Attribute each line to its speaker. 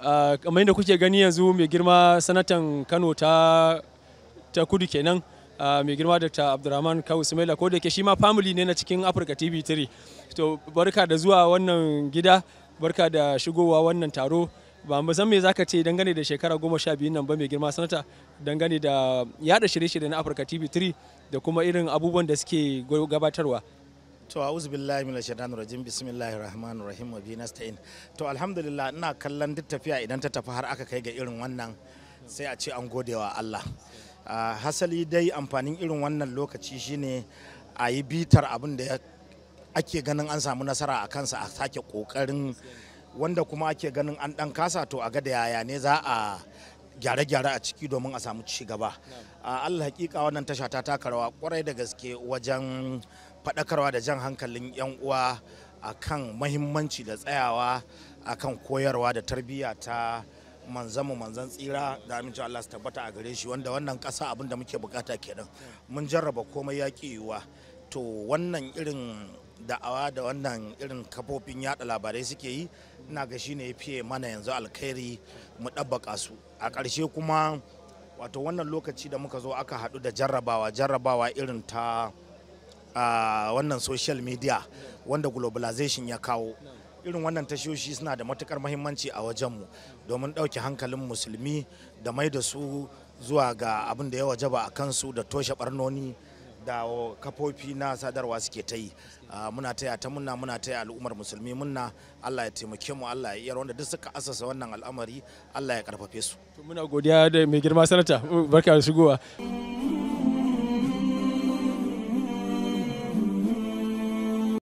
Speaker 1: kamar yadda kuke gani yanzu mai girma sanatan Kano ta kudu kenan, mai girma Dr. Abdulrahman Kawu Sumaila, ko da yake shi ma family ne na cikin Africa TV3. To barka da zuwa wannan gida, barka da shigowa wannan taro. Ba mu san me zaka ce dangane da shekara 12 nan ba mai girma sanata, dangane da yada shirye-shirye na Africa TV3 da kuma irin abubuwan da suke gabatarwa.
Speaker 2: To a'udhu billahi minash shaitanir rajim, bismillahir rahmanir rahim, wa bi nasta'in. To alhamdulillah, ina kallon duk tafiya idan ta tafi har aka kai ga irin wannan sai a ce an godewa Allah. Hasali dai amfanin irin wannan lokaci shine a yi bitar abin da ake ganin an samu nasara a kansa, a sake kokarin wanda kuma ake ganin an dan kasa, to a ga da yaya ne za a gyare-gyare a ciki domin a samu ci gaba. Allah hakika wannan tasha ta taka rawa kwarai da gaske wajen faɗakarwa da jan hankalin 'yan uwa akan mahimmanci da tsayawa akan koyarwa da tarbiyya ta manzan tsira da amincin Allah su tabbata a gare shi, wanda wannan ƙasa abin da muke bukata kenan. Mun jarraba komai ya yiwuwa, to wannan irin da'awa da wannan irin kafofin yada labarai suke yi, ina ga shine ya fiye mana yanzu alkhairi mu ɗabbaka su. A ƙarshe kuma wato wannan lokaci da muka zo aka haɗu da jarrabawa irin ta wannan social media wanda globalization ya kawo. Irin wannan tashoshi suna da matukar mahimmanci a wajenmu domin ɗauke hankalin musulmi da mai da su zuwa ga abin da ya wajaba a kansu da toshe barnoni da kafofi na sadarwa suke ta yi. Muna taya ta munna, muna taya al'ummar musulmi munna. Allah ya taimake mu, Allah ya iya wanda duk suka asasa wannan al'amari, Allah ya karfafe su.
Speaker 1: Muna godiya da mai girma sanata, barka da shigowa.